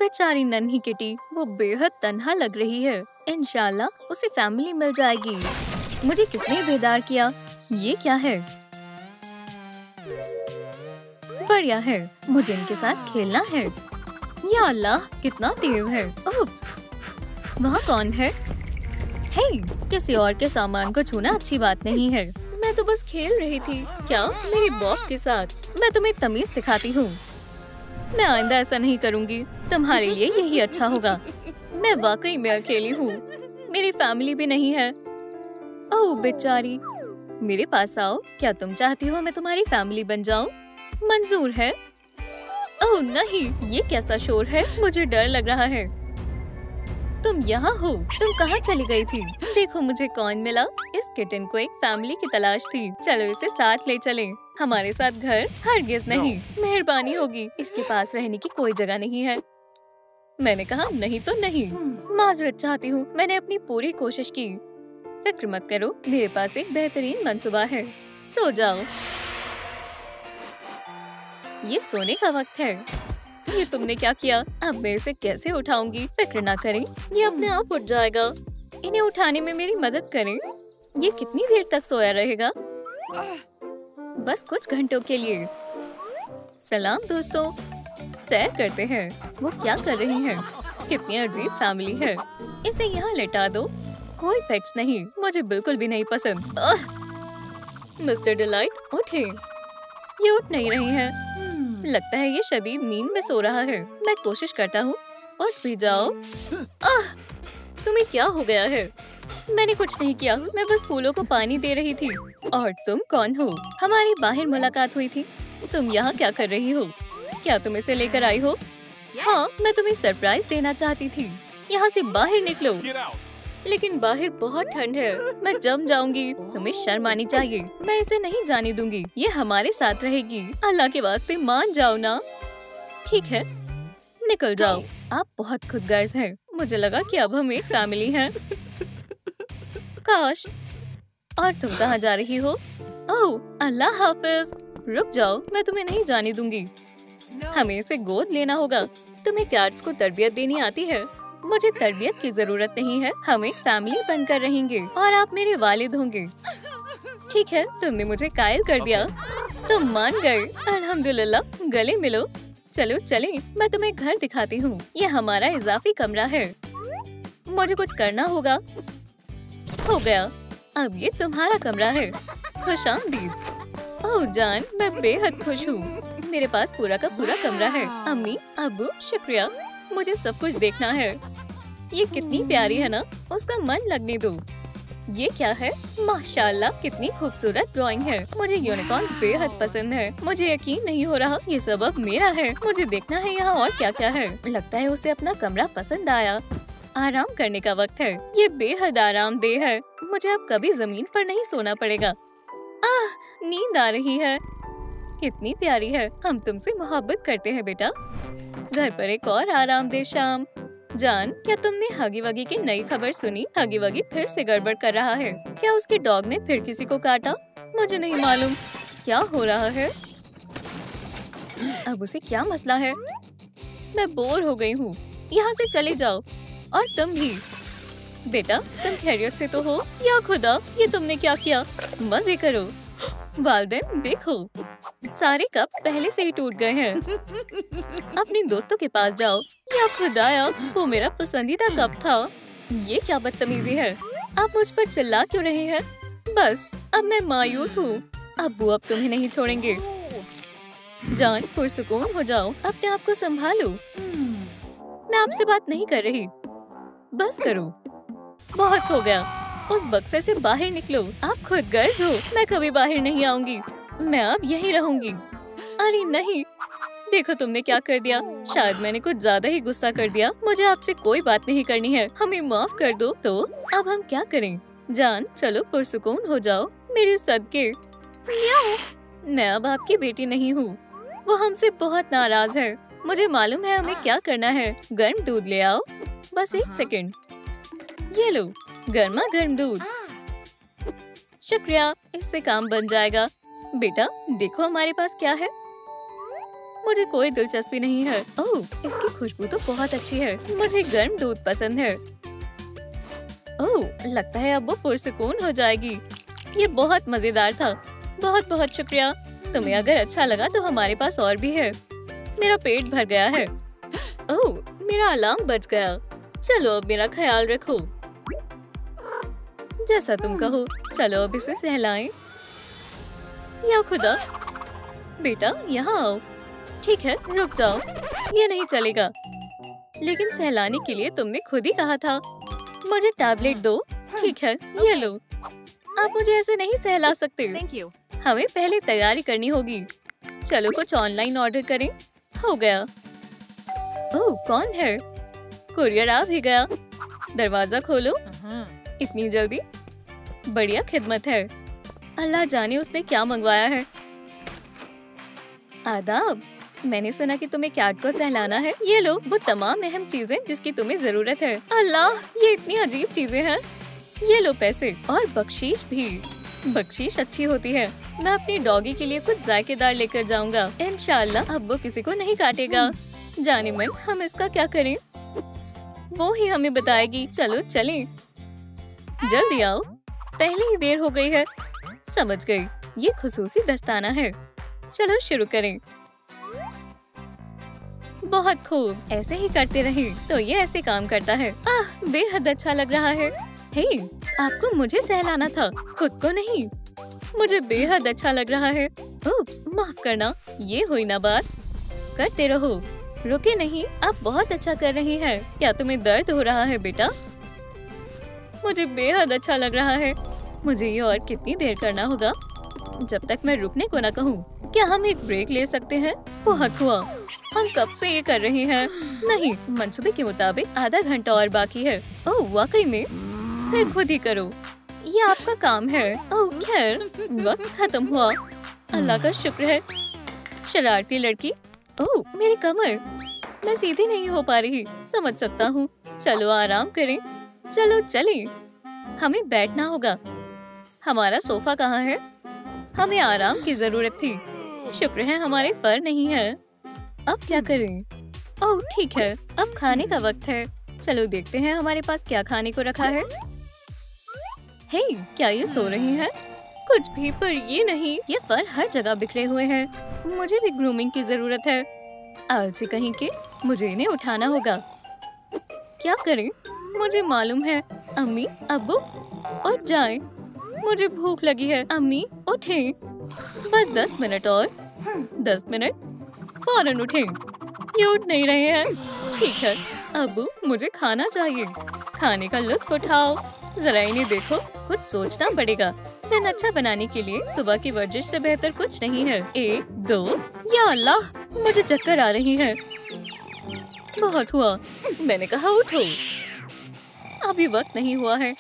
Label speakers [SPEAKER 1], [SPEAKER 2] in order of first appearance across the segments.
[SPEAKER 1] बेचारी नन्ही किटी, वो बेहद तन्हा लग रही है। इंशाल्लाह उसे फैमिली मिल जाएगी। मुझे किसने बेदार किया? ये क्या है? बढ़िया है, मुझे इनके साथ खेलना है। या अल्लाह, कितना तेज है। उप्स, वहाँ कौन है? हे, किसी और के सामान को छूना अच्छी बात नहीं है। मैं तो बस खेल रही थी। क्या? मेरी बॉब के साथ? मैं तुम्हें तमीज सिखाती हूँ। मैं आइंदा ऐसा नहीं करूँगी। तुम्हारे लिए यही अच्छा होगा। मैं वाकई में अकेली हूँ। मेरी फैमिली भी नहीं है। ओह बेचारी, मेरे पास आओ। क्या तुम चाहती हो मैं तुम्हारी फैमिली बन जाऊँ? मंजूर है। ओह नहीं, ये कैसा शोर है? मुझे डर लग रहा है। तुम यहाँ हो? तुम कहाँ चली गई थी? देखो मुझे कौन मिला। इस किटन को एक फैमिली की तलाश थी। चलो इसे साथ ले चलें। हमारे साथ घर हरगिज नहीं। मेहरबानी होगी, इसके पास रहने की कोई जगह नहीं है। मैंने कहा नहीं तो नहीं। माजरत चाहती हूँ, मैंने अपनी पूरी कोशिश की। फिक्र मत करो, मेरे पास एक बेहतरीन मंसूबा है। सो जाओ। ये सोने का वक्त है। ये तुमने क्या किया? अब मैं इसे कैसे उठाऊंगी? फिक्र ना करें, ये अपने आप उठ जाएगा। इन्हें उठाने में मेरी मदद करें। ये कितनी देर तक सोया रहेगा? बस कुछ घंटों के लिए। सलाम दोस्तों, सैर करते हैं। वो क्या कर रही हैं? कितनी अजीब फैमिली है। इसे यहाँ लेटा दो। कोई पेट्स नहीं, मुझे बिल्कुल भी नहीं पसंद। मिस्टर डिलाइट, उठे। ये उठ नहीं रही है। लगता है ये शदीद नींद में सो रहा है। मैं कोशिश करता हूँ। उठ भी जाओ। तुम्हें क्या हो गया है? मैंने कुछ नहीं किया, मैं बस फूलों को पानी दे रही थी। और तुम कौन हो? हमारी बाहर मुलाकात हुई थी। तुम यहाँ क्या कर रही हो? क्या तुम इसे लेकर आई हो? हाँ, मैं तुम्हें सरप्राइज देना चाहती थी। यहाँ से बाहर निकलो। लेकिन बाहर बहुत ठंड है, मैं जम जाऊंगी। तुम्हें शर्म आनी चाहिए। मैं इसे नहीं जाने दूंगी। ये हमारे साथ रहेगी। अल्लाह के वास्ते मान जाओ ना। ठीक है, निकल जाओ। आप बहुत खुदगर्ज हैं। मुझे लगा कि अब हम एक फैमिली हैं। काश। और तुम कहाँ जा रही हो? ओह, अल्लाह हाफिज। रुक जाओ, मैं तुम्हें नहीं जाने दूंगी। हमें इसे गोद लेना होगा। तुम्हें कैट्स को तरबियत देनी आती है? मुझे तरबियत की जरूरत नहीं है। हम एक फैमिली बनकर रहेंगे और आप मेरे वालिद होंगे। ठीक है, तुमने मुझे कायल कर दिया। तुम मान गए। अल्हम्दुलिल्लाह, गले मिलो। चलो चलें, मैं तुम्हें घर दिखाती हूँ। ये हमारा इजाफी कमरा है। मुझे कुछ करना होगा। हो गया, अब ये तुम्हारा कमरा है। खुशामदीद। ओह जान, मैं बेहद खुश हूँ। मेरे पास पूरा का पूरा कमरा है। अम्मी, अब्बू, शुक्रिया। मुझे सब कुछ देखना है। ये कितनी प्यारी है ना। उसका मन लगने दो। ये क्या है? माशाल्लाह, कितनी खूबसूरत ड्राइंग है। मुझे यूनिकॉर्न बेहद पसंद है। मुझे यकीन नहीं हो रहा ये सब अब मेरा है। मुझे देखना है यहाँ और क्या क्या है। लगता है उसे अपना कमरा पसंद आया। आराम करने का वक्त है। ये बेहद आरामदेह है। मुझे अब कभी जमीन पर नहीं सोना पड़ेगा। नींद आ रही है। कितनी प्यारी है। हम तुमसे मोहब्बत करते हैं बेटा। घर पर एक और आरामदेह शाम। जान, क्या तुमने हगी वगी की नई खबर सुनी? हगी वगी फिर से गड़बड़ कर रहा है। क्या उसके डॉग ने फिर किसी को काटा? मुझे नहीं मालूम क्या हो रहा है। अब उसे क्या मसला है? मैं बोर हो गई हूँ। यहाँ से चले जाओ। और तुम भी। बेटा, तुम खैरियत से तो हो? या खुदा, ये तुमने क्या किया? मजे करो। वालिदैन, देखो सारे कप्स पहले से ही टूट गए हैं। अपने दोस्तों के पास जाओ। या खुदाया, वो मेरा पसंदीदा कप था। ये क्या बदतमीजी है? आप मुझ पर चिल्ला क्यों रहे हैं? बस, अब मैं मायूस हूँ। अब्बू अब तुम्हें नहीं छोड़ेंगे। जान, पुरसुकून हो जाओ। अपने आप को संभालो। मैं आपसे बात नहीं कर रही। बस करो। बहुत हो गया। उस बक्से से बाहर निकलो। आप खुदगर्ज हो। मैं कभी बाहर नहीं आऊंगी। मैं अब यहीं रहूंगी। अरे नहीं, देखो तुमने क्या कर दिया। शायद मैंने कुछ ज्यादा ही गुस्सा कर दिया। मुझे आपसे कोई बात नहीं करनी है। हमें माफ कर दो। तो अब हम क्या करें? जान, चलो पुरसुकून हो जाओ मेरे सदके। मैं अब आपकी बेटी नहीं हूँ। वो हमसे बहुत नाराज है। मुझे मालूम है हमें क्या करना है। गर्म दूध ले आओ। बस एक सेकंड। ये लो, गर्मा गर्म दूध। शुक्रिया, इससे काम बन जाएगा। बेटा, देखो हमारे पास क्या है। मुझे कोई दिलचस्पी नहीं है। ओह, इसकी खुशबू तो बहुत अच्छी है। मुझे गर्म दूध पसंद है। ओह, लगता है अब वो पुरसुकून हो जाएगी। ये बहुत मजेदार था। बहुत बहुत शुक्रिया। तुम्हें अगर अच्छा लगा तो हमारे पास और भी है। मेरा पेट भर गया है। ओह, मेरा अलार्म बज गया। चलो अब मेरा ख्याल रखो। जैसा तुम कहो। चलो अब इसे सहलाएं। या खुदा, बेटा यहाँ आओ। ठीक है, रुक जाओ। ये नहीं चलेगा। लेकिन सहलाने के लिए तुमने खुद ही कहा था। मुझे टैबलेट दो। ठीक है, ये लो। आप मुझे ऐसे नहीं सहला सकते। हमें पहले तैयारी करनी होगी। चलो कुछ ऑनलाइन ऑर्डर करें। हो गया। ओह, कौन है? कुरियर आ भी गया। दरवाजा खोलो। इतनी जल्दी? बढ़िया खिदमत है। अल्लाह जाने उसने क्या मंगवाया है। आदाब। मैंने सुना कि तुम्हें कैट को सहलाना है। ये लो वो तमाम अहम चीजें जिसकी तुम्हें जरूरत है। अल्लाह, ये इतनी अजीब चीजें हैं। ये लो पैसे और बख्शीश भी। बख्शीश अच्छी होती है। मैं अपनी डॉगी के लिए कुछ जायकेदार लेकर जाऊंगा। इंशाल्लाह अब वो किसी को नहीं काटेगा। जाने मन, हम इसका क्या करें? वो ही हमें बताएगी। चलो चलें। जल्दी आओ, पहले ही देर हो गई है। समझ गई, ये खुसूसी दस्ताना है। चलो शुरू करें। बहुत खूब, ऐसे ही करते रहें तो ये ऐसे काम करता है। बेहद अच्छा लग रहा है। हे, आपको मुझे सहलाना था, खुद को नहीं। मुझे बेहद अच्छा लग रहा है। उप्स, माफ करना, ये हुई ना बात। करते रहो, रुके नहीं। आप बहुत अच्छा कर रही हैं। क्या तुम्हें दर्द हो रहा है बेटा? मुझे बेहद अच्छा लग रहा है। मुझे ये और कितनी देर करना होगा जब तक मैं रुकने को ना कहूँ। क्या हम एक ब्रेक ले सकते हैं? बहुत हुआ, हम कब से ये कर रहे हैं। नहीं, मंसूबे के मुताबिक आधा घंटा और बाकी है। ओह वाकई में? फिर खुद ही करो, ये आपका काम है। ओह खैर, वक्त खत्म हुआ। अल्लाह का शुक्र है। शरारती लड़की। ओह मेरी कमर, मैं सीधी नहीं हो पा रही। समझ सकता हूँ। चलो आराम करें। चलो चलें। हमें बैठना होगा। हमारा सोफा कहाँ है? हमें आराम की जरूरत थी। शुक्र है हमारे फर नहीं है। अब क्या करें? ओह ठीक है, अब खाने का वक्त है। चलो देखते हैं हमारे पास क्या खाने को रखा है। हे, क्या ये सो रही है? कुछ भी, पर ये नहीं। ये फर हर जगह बिखरे हुए हैं। मुझे भी ग्रूमिंग की जरूरत है। आलसी कहीं के, मुझे इन्हें उठाना होगा। क्या करें? मुझे मालूम है। अम्मी, अब्बू, उठ जाएं। मुझे भूख लगी है। अम्मी उठें। बस 10 मिनट और। 10 मिनट, फौरन उठें। ये उठ नहीं रहे हैं। ठीक है अब्बू, मुझे खाना चाहिए। खाने का लुत्फ उठाओ। जरा इन्हें देखो, कुछ सोचना पड़ेगा। दिन अच्छा बनाने के लिए सुबह की वर्जिश से बेहतर कुछ नहीं है। 1, 2, या अल्लाह, मुझे चक्कर आ रही है। बहुत हुआ, मैंने कहा उठो। अभी वक्त नहीं हुआ है,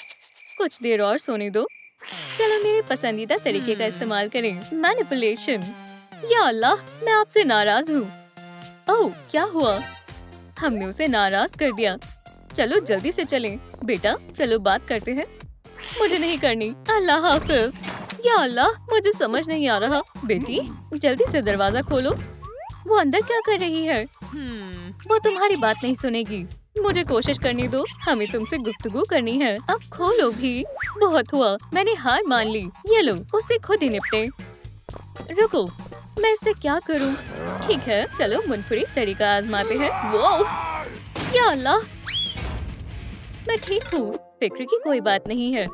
[SPEAKER 1] कुछ देर और सोने दो। चलो मेरे पसंदीदा तरीके का इस्तेमाल करें, मैनिपुलेशन। या अल्लाह, मैं आपसे नाराज हूँ। ओह क्या हुआ? हमने उसे नाराज कर दिया। चलो जल्दी से चलें। बेटा चलो बात करते हैं। मुझे नहीं करनी। अल्लाह हाफिज। या अल्लाह, मुझे समझ नहीं आ रहा। बेटी जल्दी से दरवाजा खोलो। वो अंदर क्या कर रही है? वो तुम्हारी बात नहीं सुनेगी। मुझे कोशिश करने दो, हमें तुमसे गुफ्तगू करनी है। अब खोलो भी। बहुत हुआ, मैंने हार मान ली। ये लो, उससे खुद ही निपटे। रुको, मैं इससे क्या करूं? ठीक है, चलो मुनफरिद तरीका आजमाते हैं। वो या अल्लाह, मैं ठीक हूँ, फिक्र की कोई बात नहीं है।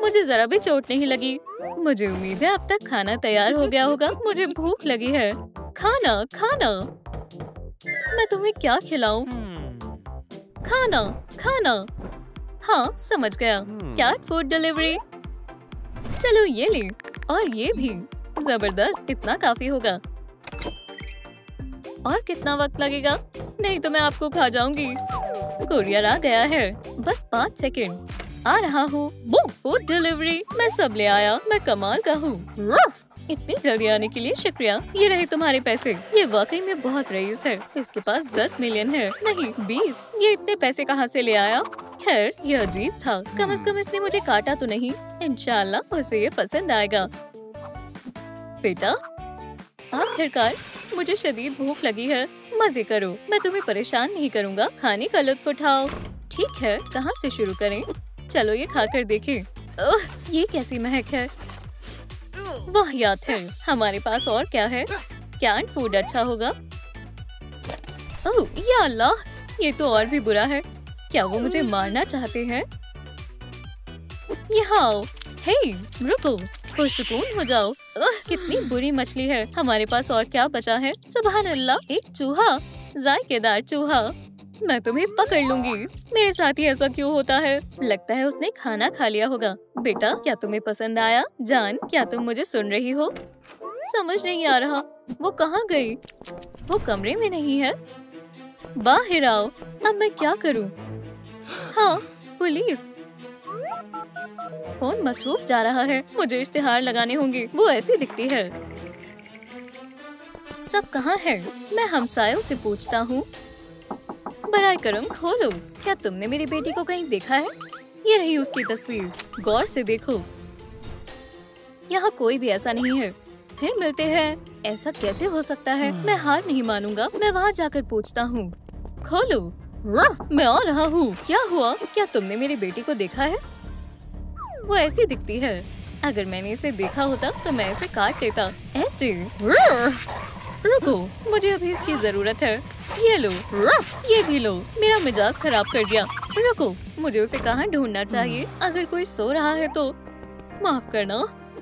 [SPEAKER 1] मुझे जरा भी चोट नहीं लगी। मुझे उम्मीद है अब तक खाना तैयार हो गया होगा। मुझे भूख लगी है। खाना खाना, मैं तुम्हें क्या खिलाऊं? खाना खाना। हाँ समझ गया, कैट फूड डिलीवरी। चलो ये ले, और ये भी। जबरदस्त, इतना काफी होगा। और कितना वक्त लगेगा? नहीं तो मैं आपको खा जाऊंगी। कुरियर आ गया है, बस 5 सेकंड। आ रहा हूँ। फूड डिलीवरी, मैं सब ले आया। मैं कमाल का हूँ। इतनी जल्दी आने के लिए शुक्रिया। ये रहे तुम्हारे पैसे। ये वाकई में बहुत रईस है। इसके पास 10 मिलियन है, नहीं 20। ये इतने पैसे कहाँ से ले आया? खैर ये अजीब था। कम से कम इसने मुझे काटा तो नहीं। इंशाल्लाह उसे ये पसंद आएगा। बेटा आखिरकार मुझे शदीद भूख लगी है। मजे करो, मैं तुम्हें परेशान नहीं करूँगा। खाने का लुत्फ उठाओ। ठीक है, कहाँ से शुरू करें? चलो ये खाकर देखें। ओह, ये कैसी महक है, वाहियात है। हमारे पास और क्या है? कैन फूड अच्छा होगा। ओह या अल्लाह, ये तो और भी बुरा है। क्या वो मुझे मारना चाहते हैं? यहाँ आओ। हे रुको, पुरसुकून हो जाओ। कितनी बुरी मछली है। हमारे पास और क्या बचा है? सुभान अल्लाह, एक चूहा, जायकेदार चूहा। मैं तुम्हें पकड़ लूंगी। मेरे साथ ही ऐसा क्यों होता है? लगता है उसने खाना खा लिया होगा। बेटा, क्या तुम्हें पसंद आया? जान, क्या तुम मुझे सुन रही हो? समझ नहीं आ रहा, वो कहाँ गई? वो कमरे में नहीं है। बाहर आओ। अब मैं क्या करूं? हाँ, पुलिस। फोन मसरूफ जा रहा है। मुझे इश्तिहार लगाने होंगे। वो ऐसी दिखती है। सब कहाँ है? मैं हमसायों से पूछता हूँ। बराए करम खोलो। क्या तुमने मेरी बेटी को कहीं देखा है? ये रही उसकी तस्वीर, गौर से देखो। यहाँ कोई भी ऐसा नहीं है। फिर मिलते हैं। ऐसा कैसे हो सकता है? मैं हार नहीं मानूंगा। मैं वहाँ जाकर पूछता हूँ। खोलो। मैं आ रहा हूँ। क्या हुआ? क्या तुमने मेरी बेटी को देखा है? वो ऐसी दिखती है। अगर मैंने इसे देखा होता तो मैं इसे काट लेता। ऐसे। रुको, मुझे अभी इसकी जरूरत है। ये लो, ये भी लो। मेरा मिजाज खराब कर दिया। रुको, मुझे उसे कहाँ ढूंढना चाहिए? अगर कोई सो रहा है तो माफ करना।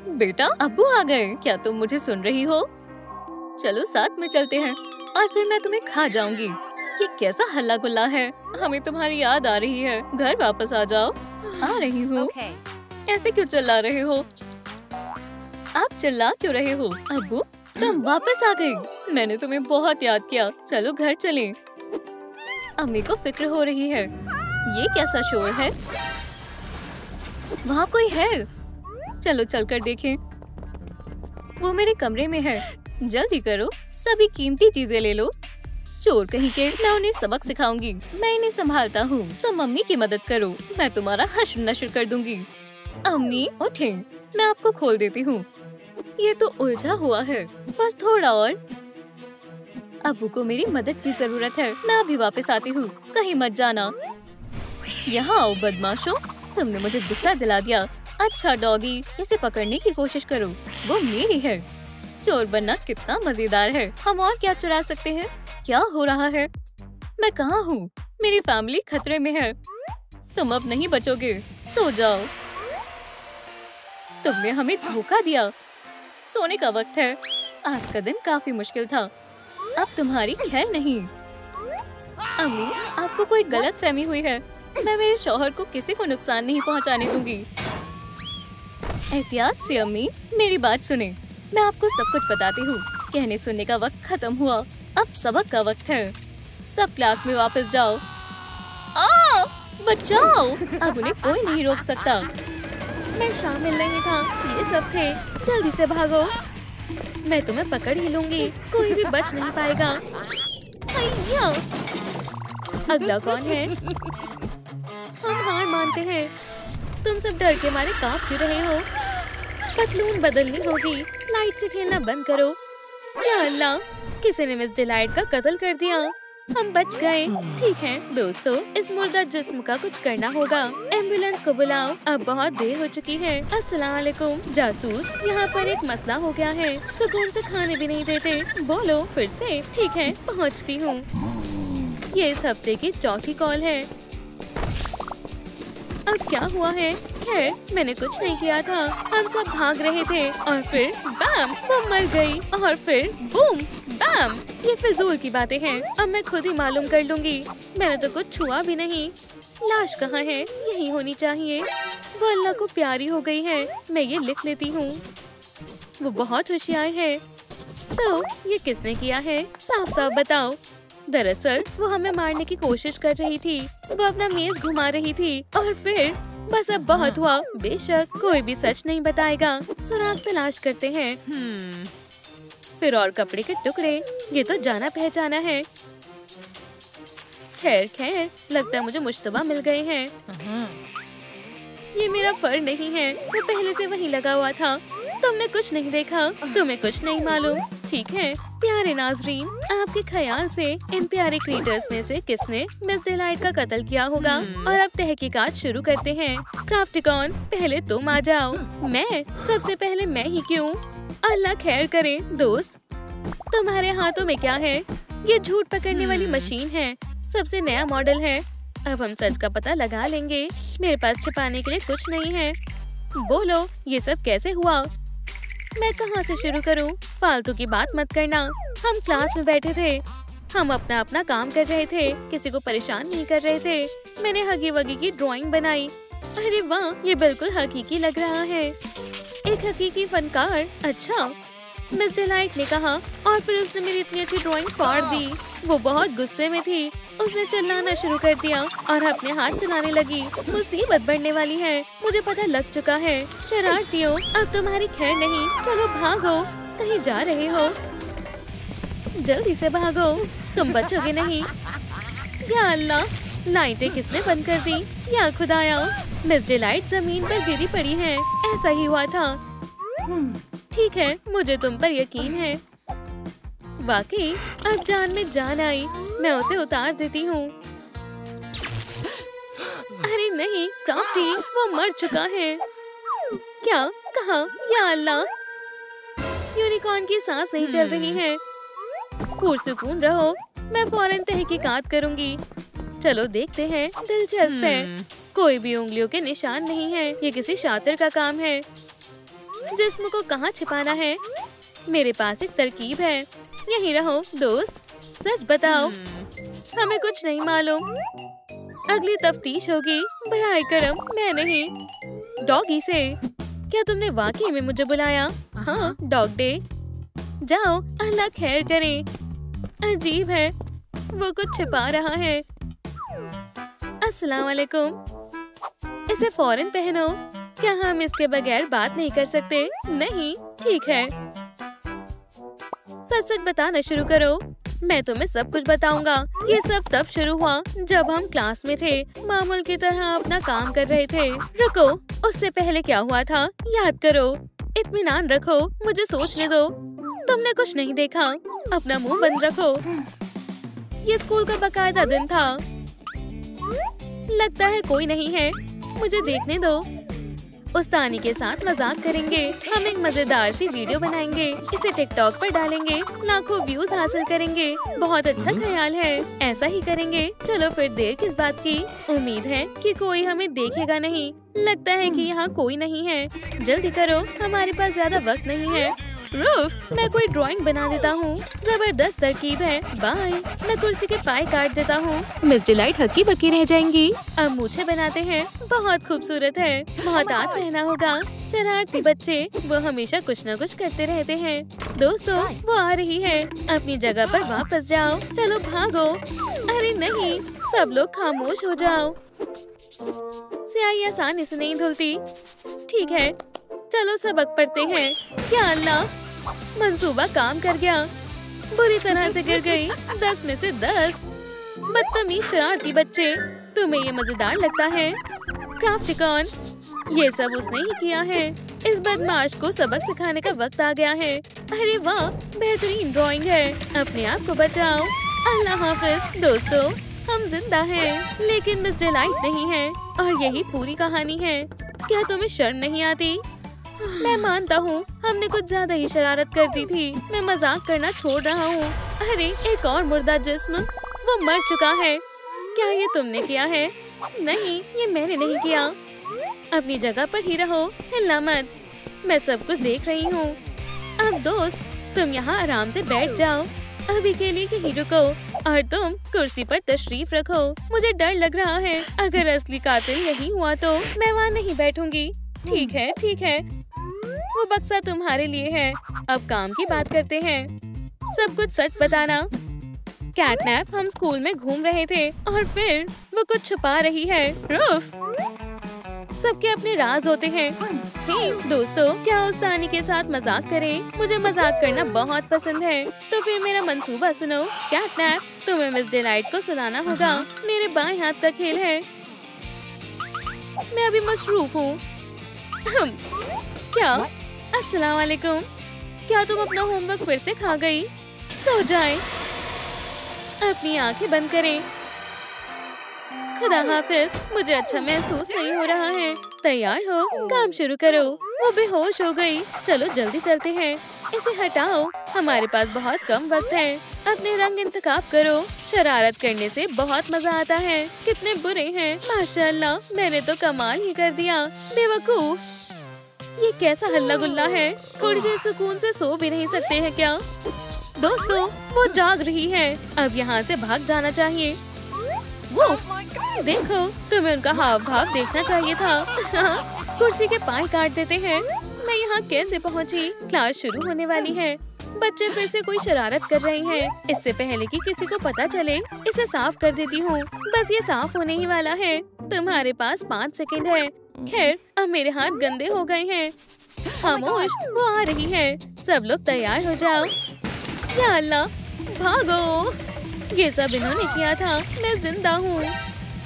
[SPEAKER 1] बेटा, अब्बू आ गए। क्या तुम मुझे सुन रही हो? चलो साथ में चलते हैं और फिर मैं तुम्हें खा जाऊंगी। ये कैसा हल्ला गुल्ला है? हमें तुम्हारी याद आ रही है। घर वापस आ जाओ। आ रही हूँ। ऐसे क्यों चिल्ला रहे हो? आप चिल्ला क्यों रहे हो? अब्बू, तुम वापस आ गई। मैंने तुम्हें बहुत याद किया। चलो घर चलें। अम्मी को फिक्र हो रही है। ये कैसा शोर है? वहाँ कोई है। चलो चलकर देखें। वो मेरे कमरे में है। जल्दी करो, सभी कीमती चीजें ले लो। चोर कहीं के। मैं उन्हें सबक सिखाऊंगी। मैं इन्हें संभालता हूँ। तुम मम्मी की मदद करो। मैं तुम्हारा हश्र नश्र कर दूंगी। अम्मी उठें, मैं आपको खोल देती हूँ। ये तो उलझा हुआ है। बस थोड़ा और। अब्बू को मेरी मदद की जरूरत है। मैं अभी वापस आती हूँ। कहीं मत जाना। यहाँ आओ बदमाशों। तुमने मुझे गुस्सा दिला दिया। अच्छा डॉगी, इसे पकड़ने की कोशिश करो। वो मेरी है। चोर बनना कितना मजेदार है। हम और क्या चुरा सकते हैं? क्या हो रहा है? मैं कहाँ हूँ? मेरी फैमिली खतरे में है। तुम अब नहीं बचोगे। सो जाओ। तुमने हमें धोखा दिया। सोने का वक्त है। आज का दिन काफी मुश्किल था। अब तुम्हारी खैर नहीं। अम्मी, आपको कोई गलतफहमी हुई है। मैं मेरे शौहर को किसी को नुकसान नहीं पहुंचाने दूंगी। एहतियात से अम्मी, मेरी बात सुने। मैं आपको सब कुछ बताती हूँ। कहने सुनने का वक्त खत्म हुआ। अब सबक का वक्त है। सब क्लास में वापस जाओ। बचाओ। अब उन्हें कोई नहीं रोक सकता। मैं शामिल नहीं था। ये सब थे। जल्दी से भागो। मैं तुम्हें पकड़ ही लूंगी। कोई भी बच नहीं पाएगा। अगला कौन है? हम हार मानते हैं। तुम सब डर के मारे कांप क्यों रहे हो? पतलून बदलनी होगी। लाइट से खेलना बंद करो। या अल्लाह, किसी ने मिस डिलाइट का कत्ल कर दिया। हम बच गए। ठीक है दोस्तों, इस मुर्दा जिस्म का कुछ करना होगा। एम्बुलेंस को बुलाओ। अब बहुत देर हो चुकी है। अस्सलाम वालेकुम जासूस, यहाँ पर एक मसला हो गया है। सुकून से खाने भी नहीं देते। बोलो फिर से। ठीक है, पहुँचती हूँ। ये इस हफ्ते की चौथी कॉल है। अब क्या हुआ है? खैर, मैंने कुछ नहीं किया था। हम सब भाग रहे थे और फिर बैम, वो मर गई। और फिर बूम बैम। ये फिजूल की बातें हैं। अब मैं खुद ही मालूम कर लूंगी। मैंने तो कुछ छुआ भी नहीं। लाश कहाँ है? यही होनी चाहिए। वो अल्लाह को प्यारी हो गई है। मैं ये लिख लेती हूँ। वो बहुत होशियार है। तो ये किसने किया है? साफ साफ बताओ। दरअसल वो हमें मारने की कोशिश कर रही थी। वो अपना मेज घुमा रही थी और फिर बस अब बहुत हुआ। बेशक कोई भी सच नहीं बताएगा। सुराग तलाश करते हैं। फिर और कपड़े के टुकड़े। ये तो जाना पहचाना है। खैर खैर, लगता है मुझे मुश्तबा मिल गए हैं। ये मेरा फर नहीं है। वो पहले से वहीं लगा हुआ था। तुमने कुछ नहीं देखा। तुम्हें कुछ नहीं मालूम। ठीक है प्यारे नाजरीन, आपके ख्याल से इन प्यारे क्रिएटर्स में से किसने मिस डिलाइट का कत्ल किया होगा? और अब तहकीकात शुरू करते हैं। क्राफ्टिकॉन, पहले तुम आ जाओ। मैं? सबसे पहले मैं ही क्यों? अल्लाह खैर करे। दोस्त, तुम्हारे हाथों में क्या है? ये झूठ पकड़ने वाली मशीन है, सबसे नया मॉडल है। अब हम सच का पता लगा लेंगे। मेरे पास छिपाने के लिए कुछ नहीं है। बोलो, ये सब कैसे हुआ? मैं कहाँ से शुरू करूँ? फालतू की बात मत करना। हम क्लास में बैठे थे, हम अपना अपना काम कर रहे थे, किसी को परेशान नहीं कर रहे थे। मैंने हगी वगी की ड्राइंग बनाई। अरे वाह, ये बिल्कुल हकीकी लग रहा है। एक हकीकी फनकार। अच्छा, मिस डिलाइट ने कहा और फिर उसने मेरी इतनी अच्छी ड्राइंग फाड़ दी। वो बहुत गुस्से में थी। उसने चिल्लाना शुरू कर दिया और अपने हाथ चलाने लगी। मुसीबत बढ़ने वाली है, मुझे पता लग चुका है। शरारतियों, अब तुम्हारी खैर नहीं। चलो भागो, कहीं जा रहे हो? जल्दी से भागो, तुम बचोगे नहीं। या अल्लाह, लाइटें किसने बंद कर दी? या खुदाया, मिस डिलाइट जमीन पर गिरी पड़ी है। ऐसा ही हुआ था। ठीक है, मुझे तुम पर यकीन है। वाकई अब जान में जान आई। मैं उसे उतार देती हूँ। अरे नहीं क्राफ्टी, वो मर चुका है। क्या? कहाँ? या अल्लाह, यूनिकॉर्न की सांस नहीं चल रही है। पुरसुकून रहो, मैं फौरन तहकीकात करूँगी। चलो देखते हैं। दिलचस्प है, कोई भी उंगलियों के निशान नहीं है। ये किसी शातिर का काम है। जिस्म को कहाँ छिपाना है? मेरे पास एक तरकीब है। यहीं रहो दोस्त, सच बताओ। हमें कुछ नहीं मालूम, अगली तफ्तीश होगी। बराए करम, मैं नहीं। डॉगी से? क्या तुमने वाकई में मुझे बुलाया? हाँ, डॉग डे। जाओ, अल्लाह खैर करे। अजीब है, वो कुछ छिपा रहा है। अस्सलाम वालेकुम। इसे फौरन पहनो। क्या हम इसके बगैर बात नहीं कर सकते? नहीं, ठीक है। सच सच बताना शुरू करो, मैं तुम्हें सब कुछ बताऊंगा। ये सब तब शुरू हुआ जब हम क्लास में थे, मामूल की तरह अपना काम कर रहे थे। रुको, उससे पहले क्या हुआ था? याद करो। इत्मीनान रखो, मुझे सोचने दो। तुमने कुछ नहीं देखा, अपना मुंह बंद रखो। ये स्कूल का बकायदा दिन था। लगता है कोई नहीं है, मुझे देखने दो। उस्तानी के साथ मजाक करेंगे। हम एक मजेदार सी वीडियो बनाएंगे, इसे टिकटॉक पर डालेंगे, लाखों व्यूज हासिल करेंगे। बहुत अच्छा ख्याल है, ऐसा ही करेंगे। चलो फिर देर किस बात की? उम्मीद है कि कोई हमें देखेगा नहीं। लगता है कि यहाँ कोई नहीं है। जल्दी करो, हमारे पास ज्यादा वक्त नहीं है। रूफ, मैं कोई ड्राइंग बना देता हूँ। जबरदस्त तरकीब है। बाय। मैं कुर्सी के पाए काट देता हूँ। मिस डिलाइट हक्की बक्की रह जाएंगी। अब मूछें बनाते हैं। बहुत खूबसूरत है। मोहतात रहना होगा। शरारती बच्चे, वो हमेशा कुछ न कुछ करते रहते हैं। दोस्तों, वो आ रही है। अपनी जगह पर वापस जाओ। चलो भागो। अरे नहीं, सब लोग खामोश हो जाओ। स्याही आसानी से नहीं धुलती। ठीक है, चलो सबक पढ़ते हैं। क्या अल्लाह, मंसूबा काम कर गया। बुरी तरह से गिर गई। 10 में से 10। बदतमीज शरारती बच्चे, तुम्हें ये मजेदार लगता है? क्राफ्टिकॉन, ये सब उसने ही किया है। इस बदमाश को सबक सिखाने का वक्त आ गया है। अरे वाह, बेहतरीन ड्राइंग है। अपने आप को बचाओ। अल्लाह हाफिज। दोस्तों, हम जिंदा हैं, लेकिन मिस डिलाइट नहीं है। और यही पूरी कहानी है। क्या तुम्हें शर्म नहीं आती? मैं मानता हूँ, हमने कुछ ज्यादा ही शरारत कर दी थी। मैं मजाक करना छोड़ रहा हूँ। अरे एक और मुर्दा जिस्म, वो मर चुका है। क्या ये तुमने किया है? नहीं, ये मैंने नहीं किया। अपनी जगह पर ही रहो, हिलना मत। मैं सब कुछ देख रही हूँ। अब दोस्त, तुम यहाँ आराम से बैठ जाओ। अभी के लिए यहीं रुको और तुम कुर्सी पर तशरीफ रखो। मुझे डर लग रहा है, अगर असली कातिल यही हुआ तो मैं वहाँ नहीं बैठूंगी। ठीक है, ठीक है, वो बक्सा तुम्हारे लिए है। अब काम की बात करते हैं। सब कुछ सच बताना। कैटनैप, हम स्कूल में घूम रहे थे और फिर वो कुछ छुपा रही है। रूफ, सबके अपने राज होते हैं। हे दोस्तों, क्या उस्तानी के साथ मजाक करें? मुझे मजाक करना बहुत पसंद है। तो फिर मेरा मंसूबा सुनो। कैटनैप, तुम्हें मिस डिलाइट को सुनाना होगा। मेरे बाएं हाथ का खेल है। मैं अभी मसरूफ हूँ। क्या? अस्सलाम वालेकुम। क्या तुम अपना होमवर्क फिर से खा गई? सो जाए, अपनी आंखें बंद करें। खुदा हाफिज, मुझे अच्छा महसूस नहीं हो रहा है। तैयार हो? काम शुरू करो। वो बेहोश हो गई। चलो जल्दी चलते हैं। इसे हटाओ, हमारे पास बहुत कम वक्त है। अपने रंग इंतखाब करो। शरारत करने से बहुत मजा आता है। कितने बुरे हैं। माशाल्लाह, मैंने तो कमाल ही कर दिया। बेवकूफ, ये कैसा हल्ला गुल्ला है? थोड़ी देर सुकून से सो भी नहीं सकते हैं क्या? दोस्तों, वो जाग रही है। अब यहाँ से भाग जाना चाहिए। वो देखो, तुम्हें उनका हाव भाव देखना चाहिए था। कुर्सी के पाए काट देते हैं। मैं यहाँ कैसे पहुँची? क्लास शुरू होने वाली है। बच्चे फिर से कोई शरारत कर रहे हैं। इससे पहले कि किसी को पता चले, इसे साफ कर देती हूँ। बस ये साफ होने ही वाला है। तुम्हारे पास 5 सेकंड है। खैर, अब मेरे हाथ गंदे हो गए हैं। खामोश, वो आ रही है। सब लोग तैयार हो जाओ। या अल्लाह, भागो। ये सब इन्होंने किया था। मैं जिंदा हूँ।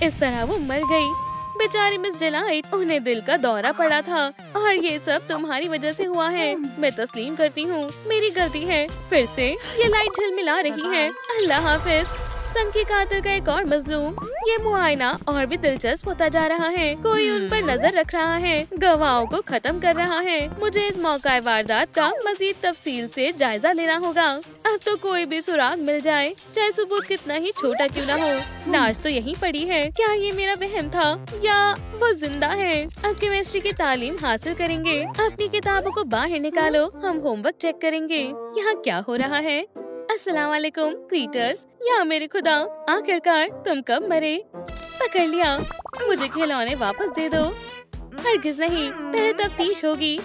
[SPEAKER 1] इस तरह वो मर गई। बेचारी मिस डिलाइट, उन्हें दिल का दौरा पड़ा था और ये सब तुम्हारी वजह से हुआ है। मैं तस्लीम करती हूँ, मेरी गलती है। फिर से ये लाइट झिलमिला रही है। अल्लाह हाफिज। संग के कातिल का एक और मजलूम। ये मुआयना और भी दिलचस्प होता जा रहा है। कोई उन पर नजर रख रहा है, गवाहों को खत्म कर रहा है। मुझे इस मौका वारदात का मजीद तफसील से जायजा लेना होगा। अब तो कोई भी सुराग मिल जाए, चाहे सबूत कितना ही छोटा क्यों ना हो। लाश तो यहीं पड़ी है। क्या ये मेरा वहम था या वो जिंदा है? अब केमिस्ट्री की तालीम हासिल करेंगे। अपनी किताबों को बाहर निकालो, हम होमवर्क चेक करेंगे। यहाँ क्या हो रहा है? अस्सलाम वालेकुम क्रीटर्स। या मेरे खुदा, आखिरकार तुम कब मरे? पकड़ लिया। मुझे खिलौने वापस दे दो। हरगिज नहीं, पहले तफ्तीश होगी।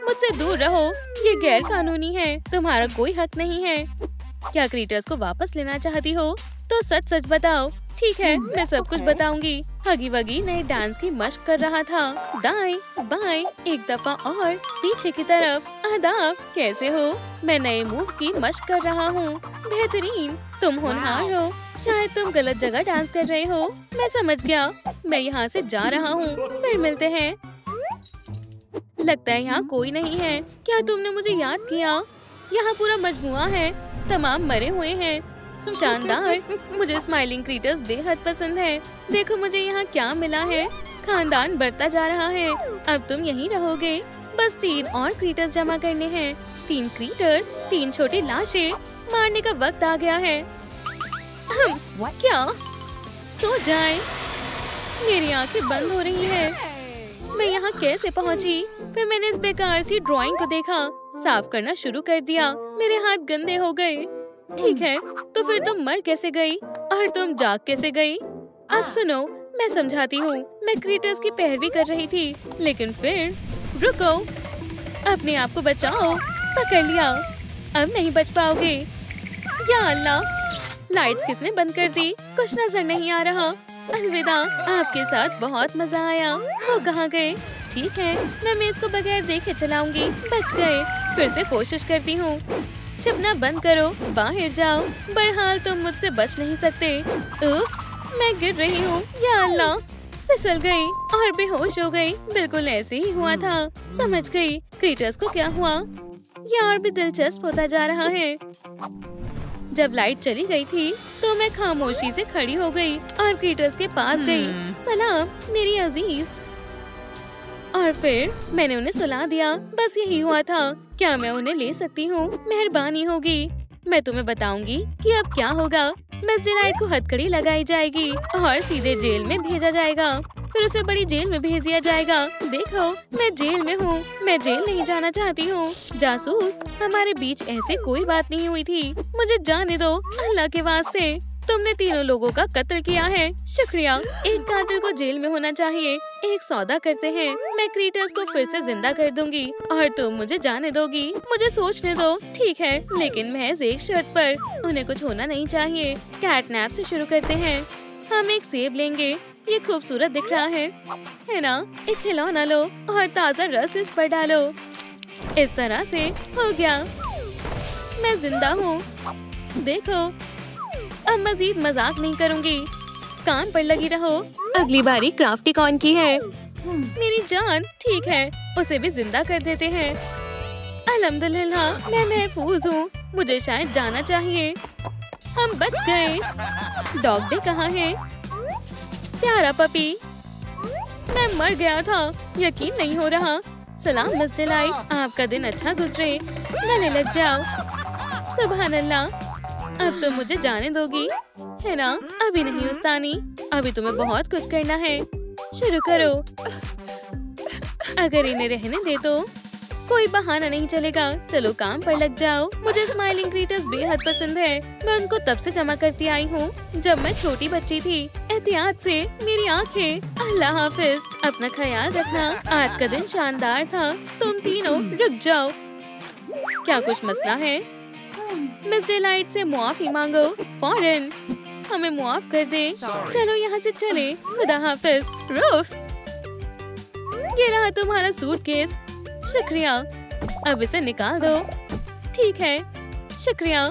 [SPEAKER 1] मुझसे दूर रहो, ये गैर कानूनी है। तुम्हारा कोई हक नहीं है। क्या क्रीटर्स को वापस लेना चाहती हो? तो सच सच बताओ। ठीक है, मैं सब कुछ बताऊंगी। हगी वगी नए डांस की मश्क कर रहा था। दाएं बाएं, एक दफा और पीछे की तरफ। आदाब, कैसे हो? मैं नए मूव्स की मश्क कर रहा हूँ। बेहतरीन, तुम होनहार हो। शायद तुम गलत जगह डांस कर रहे हो। मैं समझ गया। मैं यहाँ से जा रहा हूँ, फिर मिलते हैं। लगता है यहाँ कोई नहीं है। क्या तुमने मुझे याद किया? यहाँ पूरा मजमुआ है, तमाम मरे हुए हैं। शानदार, मुझे स्माइलिंग क्रीटर्स बेहद पसंद है। देखो मुझे यहाँ क्या मिला है। खानदान बढ़ता जा रहा है। अब तुम यहीं रहोगे। बस 3 और क्रीटर्स जमा करने हैं। 3 क्रीटर्स, 3 छोटी लाशें। मारने का वक्त आ गया है। क्या? सो जाए। मेरी आंखें बंद हो रही हैं। मैं यहाँ कैसे पहुँची? फिर मैंने इस बेकार सी ड्राइंग को देखा, साफ करना शुरू कर दिया। मेरे हाथ गंदे हो गए। ठीक है, तो फिर तुम मर कैसे गई और तुम जाग कैसे गई? अब सुनो, मैं समझाती हूँ। मैं क्रीटर्स की पैरवी कर रही थी, लेकिन फिर रुको, अपने आप को बचाओ। पकड़ लिया। अब नहीं बच पाओगे। या अल्लाह, लाइट्स किसने बंद कर दी? कुछ नजर नहीं आ रहा। अलविदा, आपके साथ बहुत मजा आया। वो कहाँ गए? ठीक है, मैं मेज को बगैर देखे चलाऊंगी। बच गए। फिर से कोशिश करती हूँ। छिपना बंद करो, बाहर जाओ। बहरहाल तुम मुझसे बच नहीं सकते। उप्स, मैं गिर रही हूँ। या अल्लाह, फिसल गई और बेहोश हो गई। बिल्कुल ऐसे ही हुआ था। समझ गई। क्रीटर्स को क्या हुआ? ये और भी दिलचस्प होता जा रहा है। जब लाइट चली गई थी तो मैं खामोशी से खड़ी हो गई और क्रीटर्स के पास गई। सलाम मेरी अजीज। और फिर मैंने उन्हें सुला दिया। बस यही हुआ था। क्या मैं उन्हें ले सकती हूँ? मेहरबानी होगी। मैं तुम्हें बताऊंगी कि अब क्या होगा। मिस डिलाइट को हथकड़ी लगाई जाएगी और सीधे जेल में भेजा जाएगा। फिर उसे बड़ी जेल में भेज दिया जाएगा। देखो, मैं जेल में हूँ। मैं जेल नहीं जाना चाहती हूँ। जासूस, हमारे बीच ऐसे कोई बात नहीं हुई थी। मुझे जाने दो, अल्लाह के वास्ते। तुमने तीनों लोगों का कत्ल किया है। शुक्रिया। एक कातिल को जेल में होना चाहिए। एक सौदा करते हैं। मैं क्रीटर्स को फिर से जिंदा कर दूंगी और तुम मुझे जाने दोगी। मुझे सोचने दो। ठीक है, लेकिन महज एक शर्त पर। उन्हें कुछ होना नहीं चाहिए। कैटनैप से शुरू करते हैं। हम एक सेब लेंगे। ये खूबसूरत दिख रहा है ना? एक खिलौना लो और ताज़ा रस इस पर डालो। इस तरह से हो गया। मैं जिंदा हूँ। देखो, अब मजीद मजाक नहीं करूँगी। काम पर लगी रहो। अगली बारी क्राफ्टी कॉर्न की है। मेरी जान, ठीक है, उसे भी जिंदा कर देते हैं। अल्हम्दुलिल्लाह, मैं महफूज हूँ। मुझे शायद जाना चाहिए। हम बच गए। डॉग डे कहाँ है? प्यारा पपी। मैं मर गया था। यकीन नहीं हो रहा। सलाम मिस डिलाइट, आपका दिन अच्छा गुजरे। गले लग जाओ। सुभान अल्लाह, अब तो मुझे जाने दोगी, है ना? अभी नहीं उस्तानी, अभी तुम्हें बहुत कुछ करना है। शुरू करो। अगर इन्हें रहने दे तो कोई बहाना नहीं चलेगा। चलो काम पर लग जाओ। मुझे स्माइलिंग ग्रीटर्स बेहद पसंद है। मैं उनको तब से जमा करती आई हूँ जब मैं छोटी बच्ची थी। एहतियात से मेरी आंखें। अल्लाह हाफिज, अपना ख्याल रखना। आज का दिन शानदार था। तुम तीनों रुक जाओ। क्या कुछ मसला है? मिस डिलाइट से मुआफी मांगो फौरन। हमें मुआफ कर दे। चलो यहाँ से चले। खुदा हाफिज। रूफ, ये रहा तुम्हारा सूटकेस। शुक्रिया। अब इसे निकाल दो। ठीक है, शुक्रिया।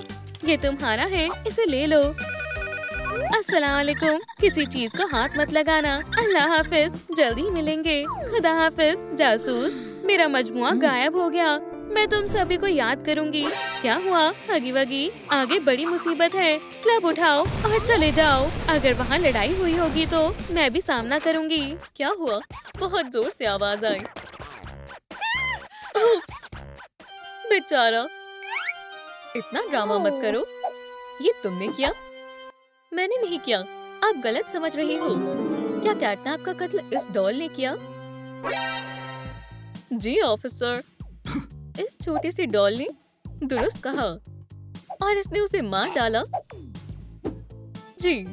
[SPEAKER 1] ये तुम्हारा है, इसे ले लो। अस्सलाम वालेकुम। किसी चीज को हाथ मत लगाना। अल्लाह हाफिज, जल्दी मिलेंगे। खुदा हाफिज। जासूस, मेरा मजमुआ गायब हो गया। मैं तुम सभी को याद करूंगी। क्या हुआ? हगी वगी, आगे बड़ी मुसीबत है। क्लब उठाओ और चले जाओ। अगर वहाँ लड़ाई हुई होगी तो मैं भी सामना करूंगी। क्या हुआ? बहुत जोर से आवाज आई। बेचारा। इतना ड्रामा मत करो। ये तुमने किया? मैंने नहीं किया। आप गलत समझ रही हो। क्या कैटनैप का कत्ल इस डॉल ने किया? जी ऑफिसर, इस छोटी सी डॉल ने दुरुस्त कहा और इसने उसे मार डाला। जी,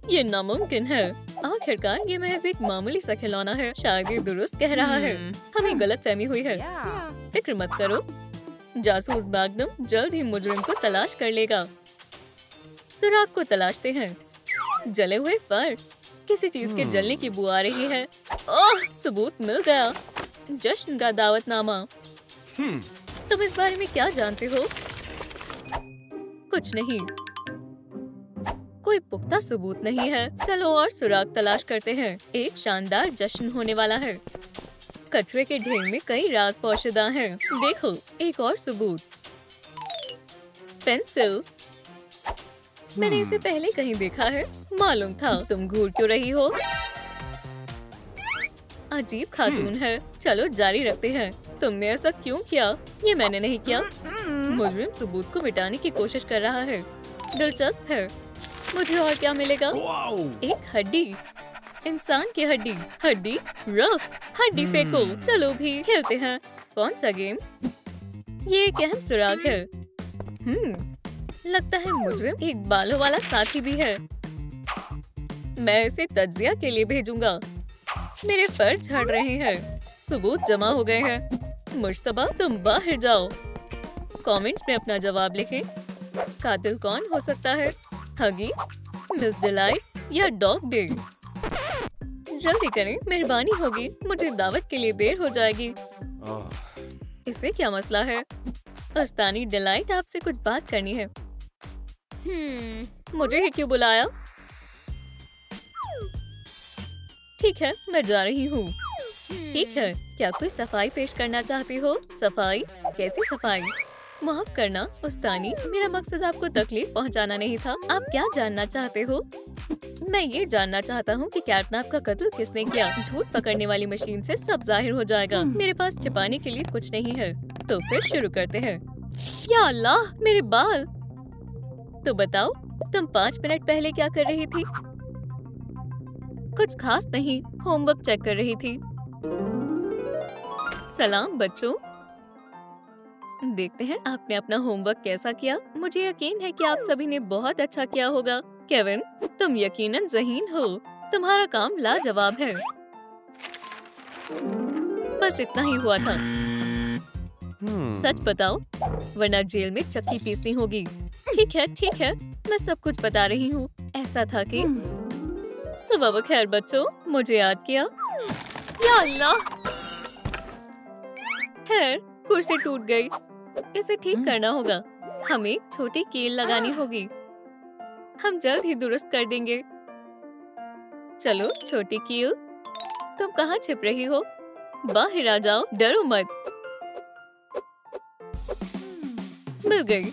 [SPEAKER 1] ये नामुमकिन है। आखिरकार ये महज एक मामूली सा खिलौना है। शायद ये दुरुस्त कह रहा है। हमें गलतफहमी हुई है। फिक्र मत करो, जासूस मैग्नम जल्द ही मुजरिम को तलाश कर लेगा। सुराग को तलाशते हैं। जले हुए फर, किसी चीज के जलने की बू आ रही है। ओह, सबूत मिल गया। जश्न का दावतनामा। तुम इस बारे में क्या जानते हो? कुछ नहीं, कोई पुख्ता सबूत नहीं है। चलो और सुराग तलाश करते हैं। एक शानदार जश्न होने वाला है। कचरे के ढेर में कई राज पोशीदा हैं। देखो, एक और सबूत। पेंसिल, मैंने इसे पहले कहीं देखा है। मालूम था। तुम घूर क्यों रही हो? अजीब खातून है। चलो जारी रखते हैं। तुमने ऐसा क्यों किया? ये मैंने नहीं किया। मुजरिम सबूत को मिटाने की कोशिश कर रहा है। दिलचस्प है। मुझे और क्या मिलेगा? एक हड्डी, इंसान की हड्डी। हड्डी रफ, हड्डी फेंको। चलो भी खेलते हैं। कौन सा गेम? ये एक अहम सुराग है। लगता है मुजरिम एक बालों वाला साथी भी है। मैं इसे तज्जिया के लिए भेजूंगा। मेरे फर झड़ रहे हैं। सबूत जमा हो गए हैं। मुश्तबा, तुम बाहर जाओ। कमेंट्स में अपना जवाब लिखें। कातिल कौन हो सकता है? हगी, मिस डिलाइट या डॉग डे? जल्दी करें, मेहरबानी होगी। मुझे दावत के लिए देर हो जाएगी। इसे क्या मसला है? उस्तानी डिलाइट, आपसे कुछ बात करनी है। मुझे ही क्यों बुलाया? ठीक है, मैं जा रही हूँ। ठीक है, क्या कोई सफाई पेश करना चाहती हो? सफाई? कैसी सफाई? माफ करना उस्तानी, मेरा मकसद आपको तकलीफ पहुंचाना नहीं था। आप क्या जानना चाहते हो? मैं ये जानना चाहता हूँ कि कैटनैप का कत्ल किसने किया। झूठ पकड़ने वाली मशीन से सब जाहिर हो जाएगा। मेरे पास छिपाने के लिए कुछ नहीं है। तो फिर शुरू करते हैं। या अल्लाह, मेरे बाल। तो बताओ, तुम 5 मिनट पहले क्या कर रही थी? कुछ खास नहीं, होमवर्क चेक कर रही थी। सलाम बच्चों। देखते हैं आपने अपना होमवर्क कैसा किया। मुझे यकीन है कि आप सभी ने बहुत अच्छा किया होगा। केविन, तुम यकीनन ज़हीन हो। तुम्हारा काम लाजवाब है। बस इतना ही हुआ था। सच बताओ, वरना जेल में चक्की पीसनी होगी। ठीक है, मैं सब कुछ बता रही हूँ। ऐसा था कि सुबह बखैर बच्चों, मुझे याद किया। या अल्लाह, खैर कुर्सी टूट गई। इसे ठीक करना होगा। हमें छोटी कील लगानी होगी। हम जल्द ही दुरुस्त कर देंगे। चलो छोटी कील, तुम कहाँ छिप रही हो? बाहर आ जाओ, डरो मत। मिल गई।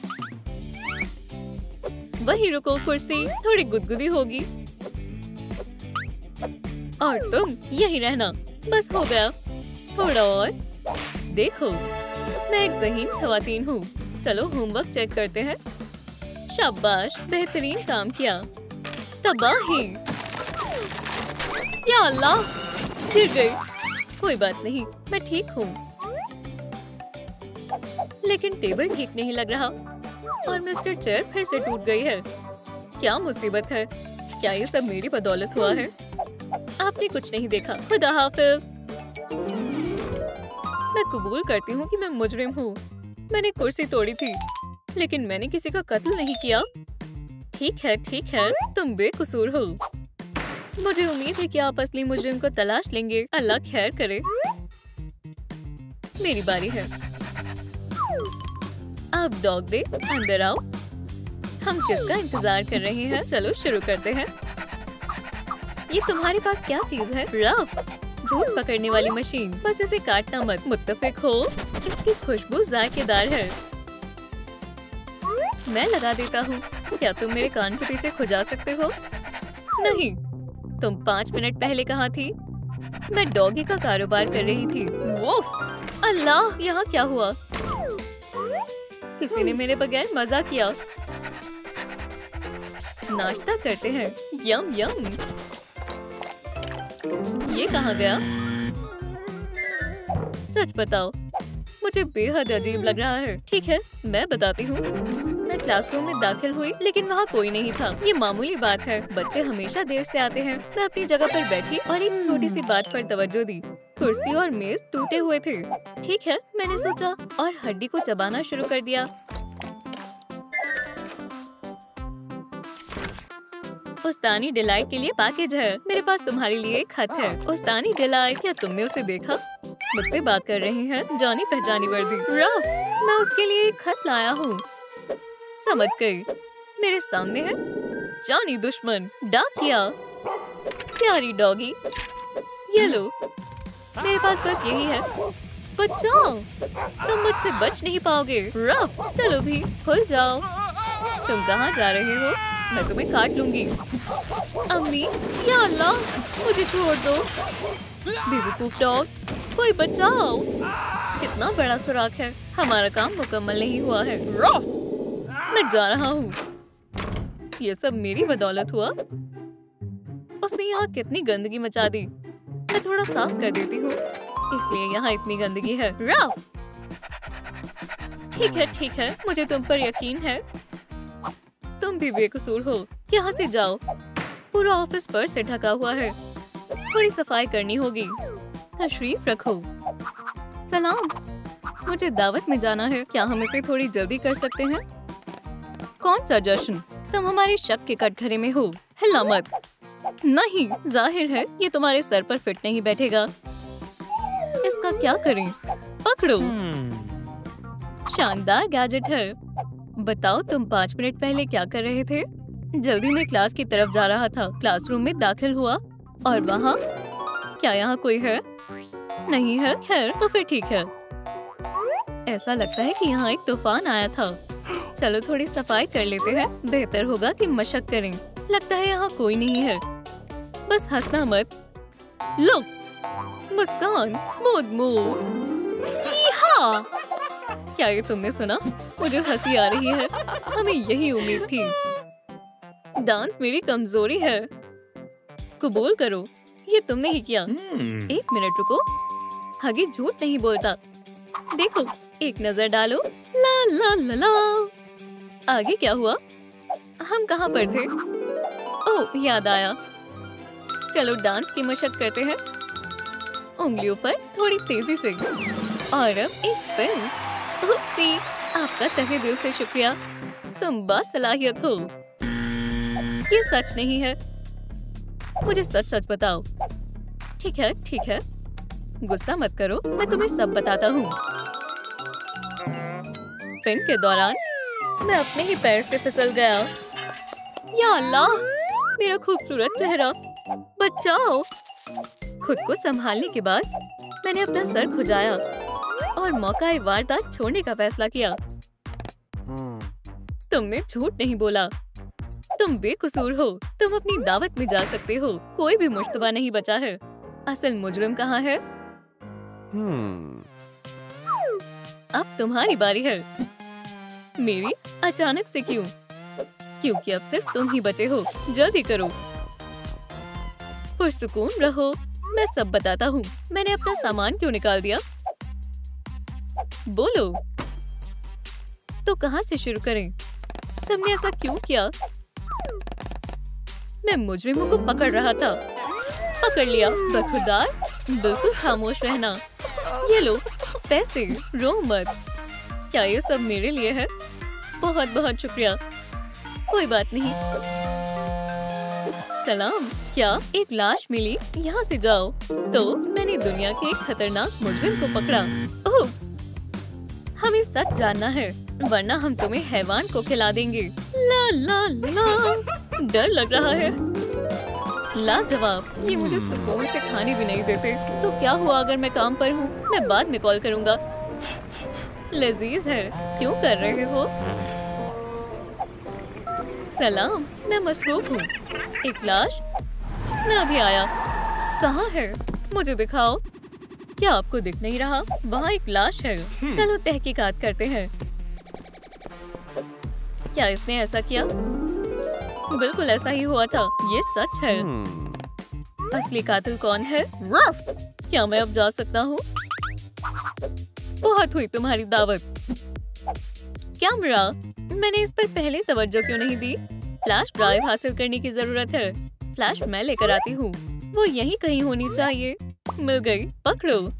[SPEAKER 1] वही रुको, कुर्सी थोड़ी गुदगुदी होगी। और तुम यही रहना, बस हो गया। थोड़ा और। देखो, मैं एक ज़हीन ख़वातीन हूँ। चलो होमवर्क चेक करते हैं। शाबाश, बेहतरीन काम किया। तबाही! या अल्लाह, गिर गई। कोई बात नहीं, मैं ठीक हूँ। लेकिन टेबल ठीक नहीं लग रहा और मिस्टर चेयर फिर से टूट गई है। क्या मुसीबत है? क्या ये सब मेरी बदौलत हुआ है? आपने कुछ नहीं देखा। खुदा हाफिज। मैं कबूल करती हूँ कि मैं मुजरिम हूँ। मैंने कुर्सी तोड़ी थी, लेकिन मैंने किसी का कत्ल नहीं किया। ठीक है, तुम बेकसूर हो। मुझे उम्मीद है कि आप असली मुजरिम को तलाश लेंगे। अल्लाह खैर करे। मेरी बारी है। आप डॉग दे, अंदर आओ। हम किसका इंतजार कर रहे हैं? चलो शुरू करते हैं। ये तुम्हारे पास क्या चीज है? रफ, झूठ पकड़ने वाली मशीन। बस इसे काटना मत। मुत्तफिक हो? इसकी खुशबू जायकेदार है। मैं लगा देता हूँ। क्या तुम मेरे कान के पीछे खुजा सकते हो? नहीं। तुम 5 मिनट पहले कहाँ थी? मैं डॉगी का कारोबार कर रही थी। वुफ! अल्लाह, यहाँ क्या हुआ? किसी ने मेरे बगैर मजा किया। नाश्ता करते हैं। यम यम। ये कहाँ गया? सच बताओ, मुझे बेहद अजीब लग रहा है। ठीक है, मैं बताती हूँ। मैं क्लासरूम में दाखिल हुई, लेकिन वहाँ कोई नहीं था। ये मामूली बात है, बच्चे हमेशा देर से आते हैं। मैं अपनी जगह पर बैठी और एक छोटी सी बात पर तवज्जो दी। कुर्सी और मेज टूटे हुए थे। ठीक है, मैंने सोचा और हड्डी को चबाना शुरू कर दिया। उस्तानी डिलाइट के लिए पैकेज है। मेरे पास तुम्हारे लिए एक खत है। उस्तानी डिलाइट, क्या तुमने उसे देखा? मुझसे बात कर रहे हैं। जानी पहचानी वर्दी। रफ, मैं उसके लिए एक खत लाया हूँ। समझ गई। मेरे सामने है। जानी दुश्मन, डाकिया। प्यारी डॉगी, ये लो। मेरे पास बस यही है। बचाओ, तुम मुझसे बच नहीं पाओगे। रफ, चलो भी, खुल जाओ। तुम कहाँ जा रहे हो? मैं तुम्हें काट लूंगी। अम्मी, या अल्लाह, मुझे छोड़ दो। बेवकूफ डॉग, कोई बचाओ। कितना बड़ा सुराख है। हमारा काम मुकम्मल नहीं हुआ है। रफ, मैं जा रहा हूँ। ये सब मेरी बदौलत हुआ। उसने यहाँ कितनी गंदगी मचा दी। मैं थोड़ा साफ कर देती हूँ, इसलिए यहाँ इतनी गंदगी है। रफ, ठीक है, मुझे तुम पर यकीन है। तुम भी बेकसूर हो। यहाँ से जाओ। पूरा ऑफिस पर्स से ढका हुआ है। थोड़ी सफाई करनी होगी। तशरीफ रखो। सलाम, मुझे दावत में जाना है। क्या हम इसे थोड़ी जल्दी कर सकते हैं? कौन सा जश्न? तुम हमारे शक के कटघरे में हो। हिला मत। नहीं, जाहिर है ये तुम्हारे सर पर फिट नहीं बैठेगा। इसका क्या करें? पकड़ो। शानदार गैजेट है। बताओ, तुम 5 मिनट पहले क्या कर रहे थे? जल्दी में क्लास की तरफ जा रहा था। क्लासरूम में दाखिल हुआ और वहाँ क्या यहाँ कोई है? नहीं है। खैर, तो फिर ठीक है। ऐसा लगता है कि यहाँ एक तूफान आया था। चलो थोड़ी सफाई कर लेते हैं। बेहतर होगा कि मशक करें। लगता है यहाँ कोई नहीं है। बस हंसना मत। लो, मुस्कान, स्मूथ मूव। ईहा! क्या ये तुमने सुना? मुझे हंसी आ रही है। हमें यही उम्मीद थी। डांस मेरी कमजोरी है। कबूल करो, ये तुमने ही किया। 1 मिनट रुको। हगी झूठ नहीं बोलता। देखो, एक नजर डालो। ला ला ला ला। आगे क्या हुआ? हम कहाँ पर थे? ओह, याद आया। चलो डांस की मशक करते हैं। उंगलियों पर थोड़ी तेजी से। और अब एक स्पिन। उपसी, आपका तहे दिल से शुक्रिया। तुम बासलाहियत हो। ये सच नहीं है। मुझे सच सच बताओ। ठीक है, गुस्सा मत करो, मैं तुम्हें सब बताता हूँ। स्पिन के दौरान मैं अपने ही पैर से फिसल गया। या अल्लाह, मेरा खूबसूरत चेहरा, बचाओ। खुद को संभालने के बाद मैंने अपना सर खुजाया और मौका वारदात छोड़ने का फैसला किया। तुमने झूठ नहीं बोला। तुम बेकसूर हो। तुम अपनी दावत में जा सकते हो। कोई भी मुश्तबा नहीं बचा है। असल मुजरिम कहाँ है? अब तुम्हारी बारी है। मेरी? अचानक से क्यों? क्योंकि अब सिर्फ तुम ही बचे हो। जल्दी करो। पुरसुकून रहो। मैं सब बताता हूँ। मैंने अपना सामान क्यों निकाल दिया? बोलो। तो कहाँ से शुरू करें? तुमने ऐसा क्यों किया? मैं मुजरिमों को पकड़ रहा था। पकड़ लिया। बखुरदार, बिल्कुल खामोश रहना। ये लो पैसे, रो मत। क्या ये सब मेरे लिए है? बहुत बहुत शुक्रिया। कोई बात नहीं। सलाम। क्या एक लाश मिली? यहाँ से जाओ। तो मैंने दुनिया के एक खतरनाक मुजरिम को पकड़ा। ओप्स, हमें सच जानना है, वरना हम तुम्हें हैवान को खिला देंगे। ला ला ला। डर लग रहा है। लाजवाब। ये मुझे सुकून से खाने भी नहीं देते। तो क्या हुआ अगर मैं काम पर हूँ? मैं बाद में कॉल करूँगा। लजीज है। क्यों कर रहे हो? सलाम, मैं मसरूफ हूँ। एक लाश? मैं अभी आया। कहाँ है? मुझे दिखाओ। क्या आपको दिख नहीं रहा? वहाँ एक लाश है। चलो तहकीकात करते हैं। क्या इसने ऐसा किया? बिल्कुल ऐसा ही हुआ था। ये सच है। असली कातिल कौन है? क्या मैं अब जा सकता हूँ? बहुत हुई तुम्हारी दावत। कैमरा, मैंने इस पर पहले तवज्जो क्यों नहीं दी? फ्लैश ड्राइव हासिल करने की जरूरत है। फ्लैश मैं लेकर आती हूँ। वो यहीं कहीं होनी चाहिए। मिल गई। पकड़ो।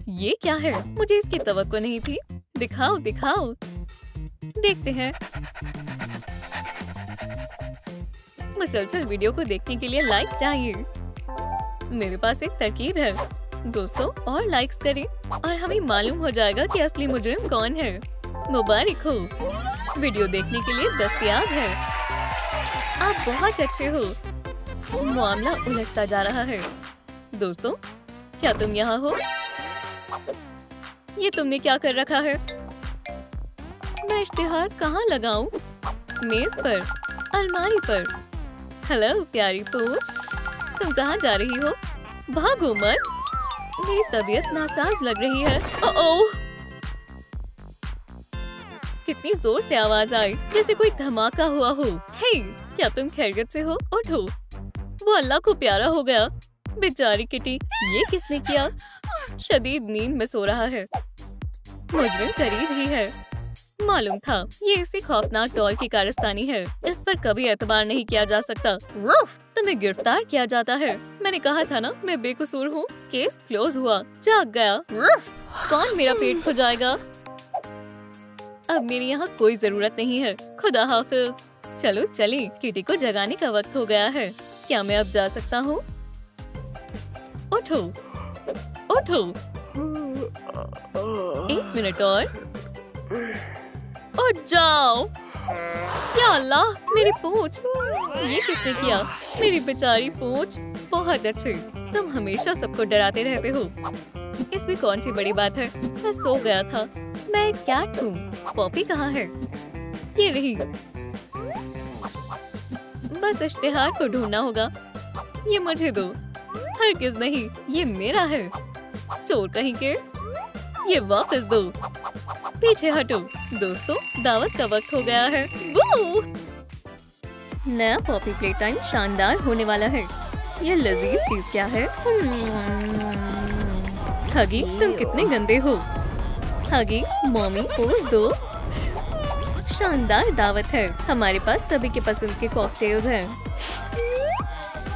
[SPEAKER 1] ये क्या है? मुझे इसकी तवक्को नहीं थी। दिखाओ दिखाओ। देखते हैं। मुसलसल वीडियो को देखने के लिए लाइक्स चाहिए। मेरे पास एक तरकीब है। दोस्तों और लाइक्स करें और हमें मालूम हो जाएगा कि असली मुजरिम कौन है। मुबारक हो। वीडियो देखने के लिए दस्तयाब है। आप बहुत अच्छे हो। मामला उलझता जा रहा है। दोस्तों, क्या तुम यहाँ हो? ये तुमने क्या कर रखा है? मैं इश्तिहार कहाँ लगाऊं? मेज पर, अलमारी पर। हेलो प्यारी पूछ, तुम कहाँ जा रही हो? भागो मत। मेरी तबीयत नासाज लग रही है। ओह! कितनी जोर से आवाज आई, जैसे कोई धमाका हुआ हो। हे, क्या तुम खैरियत से हो? उठो। वो अल्लाह को प्यारा हो गया। बेचारी किटी, ये किसने किया? शदीद नींद में सो रहा है। मुजरिम करीब ही है। मालूम था ये इसी खौफनाक डॉल की कारस्तानी है। इस पर कभी एतबार नहीं किया जा सकता। तुम्हें गिरफ्तार किया जाता है। मैंने कहा था ना, मैं बेकसूर हूँ। केस क्लोज हुआ। जाग गया। कौन मेरा पेट खुजाएगा? अब मेरी यहाँ कोई जरूरत नहीं है। खुदा हाफिज। चलो चलिए, किटी को जगाने का वक्त हो गया है। क्या मैं अब जा सकता हूँ? उठो उठो। 1 मिनट और। उठ जाओ। या अल्लाह, मेरी पूंछ। ये किसने किया? मेरी बेचारी पूंछ। बहुत अच्छे। तुम हमेशा सबको डराते रहते हो। इसमें कौन सी बड़ी बात है? मैं सो गया था। मैं एक कैट हूँ। पॉपी कहाँ है? ये रही। बस इश्तिहार को ढूंढना होगा। ये मुझे दो। हरगिज़ नहीं, ये मेरा है। चोर कहीं के। ये वापस दो। पीछे हटो। दोस्तों, दावत का वक्त हो गया है। नया पॉपी प्ले टाइम शानदार होने वाला है। ये लजीज चीज क्या है? हगी, तुम कितने गंदे हो। हगी, मॉमी पोज दो। शानदार दावत है। हमारे पास सभी के पसंद के कॉकटेल्स हैं।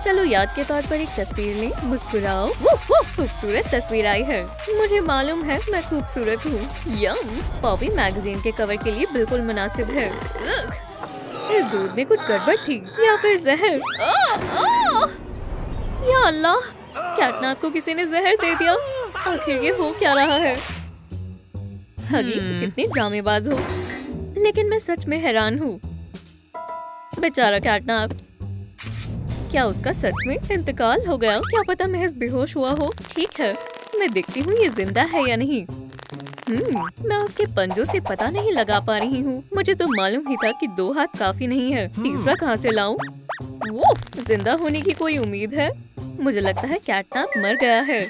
[SPEAKER 1] चलो याद के तौर पर एक तस्वीर लें। मुस्कुराओ। खूबसूरत तस्वीर आई है। मुझे मालूम है मैं खूबसूरत हूँ। यम, पॉपी मैगजीन के कवर के लिए बिल्कुल मुनासिब है। इस दूध में कुछ गड़बड़ थी या फिर जहर। या अल्लाह, कैटनैप को किसी ने जहर दे दिया। आखिर ये हो क्या रहा है? हगी, कितने ड्रामेबाज हो। लेकिन मैं सच में हैरान हूँ। बेचारा कैटनैप। क्या उसका सच में इंतकाल हो गया? क्या पता महज बेहोश हुआ हो। ठीक है, मैं देखती हूँ ये जिंदा है या नहीं। मैं उसके पंजों से पता नहीं लगा पा रही हूँ। मुझे तो मालूम ही था कि 2 हाथ काफी नहीं है। तीसरा कहाँ से लाऊं? वो जिंदा होने की कोई उम्मीद है? मुझे लगता है कैटनैप मर गया है।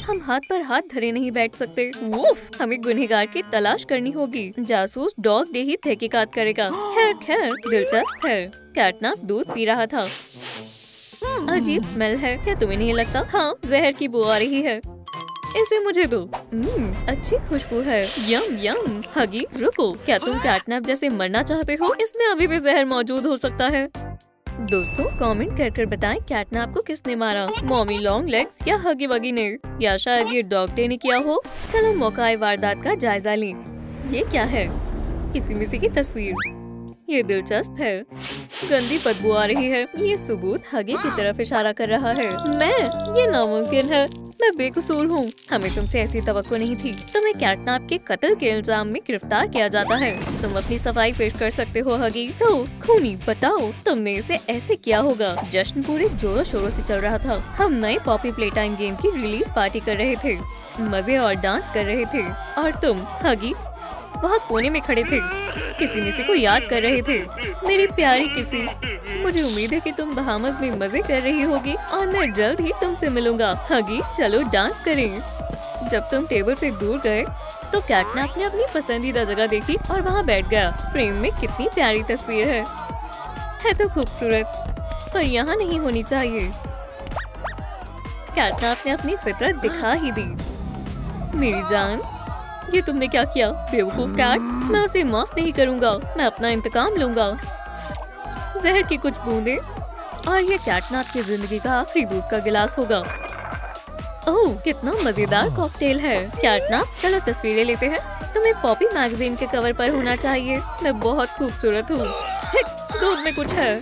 [SPEAKER 1] हम हाथ पर हाथ धरे नहीं बैठ सकते। वूफ, हमें गुनहगार की तलाश करनी होगी। जासूस डॉग डे ही तहकीकात करेगा। खैर खैर, दिलचस्प है। कैटनैप दूध पी रहा था। अजीब स्मेल है, क्या तुम्हें नहीं लगता? हाँ, जहर की बू आ रही है। इसे मुझे दो। अच्छी खुशबू है। यम यम। हगी, रुको, क्या तुम कैटनैप जैसे मरना चाहते हो? इसमें अभी भी जहर मौजूद हो सकता है। दोस्तों कमेंट कर बताएं कैटनैप को किसने मारा, मॉमी लॉन्ग लेग्स या हगी वगी ने, या शायद ये डॉग डे ने किया हो। चलो मौका वारदात का जायजा लें। ये क्या है? किसी मिसी की तस्वीर। ये दिलचस्प है। गंदी बदबू आ रही है। ये सबूत हगी की तरफ इशारा कर रहा है। ये नामुमकिन है। मैं बेकसूर हूँ। हमें तुमसे ऐसी तवक्को नहीं थी। तुम्हें कैटनैप के कत्ल के इल्जाम में गिरफ्तार किया जाता है। तुम अपनी सफाई पेश कर सकते हो हगी। तो खूनी बताओ, तुमने इसे ऐसे किया होगा। जश्न पूरे जोरों शोरों से चल रहा था। हम नए पॉपी प्ले टाइम गेम की रिलीज पार्टी कर रहे थे, मजे और डांस कर रहे थे, और तुम हगी वहाँ कोने में खड़े थे, किसी मिसी को याद कर रहे थे। मेरी प्यारी किसी, मुझे उम्मीद है कि तुम बहामस में मजे कर रही होगी और मैं जल्द ही तुमसे मिलूंगा। हगी, चलो डांस करें। जब तुम टेबल से दूर गए तो कैटनैप ने अपनी पसंदीदा जगह देखी और वहाँ बैठ गया। फ्रेम में कितनी प्यारी तस्वीर है तो खूबसूरत, पर यहाँ नहीं होनी चाहिए। कैटनैप ने अपनी फितरत दिखा ही दी। मेरी जान, ये तुमने क्या किया? बेवकूफ कैट, मैं उसे माफ नहीं करूंगा। मैं अपना इंतकाम लूंगा। जहर की कुछ बूंदे और ये कैटनैप की जिंदगी का आखिरी दूध का गिलास होगा। ओह, कितना मजेदार कॉकटेल है। कैटनैप, चलो तस्वीरें लेते हैं। तुम्हें पॉपी मैगजीन के कवर पर होना चाहिए। मैं बहुत खूबसूरत हूँ। दूध में कुछ है।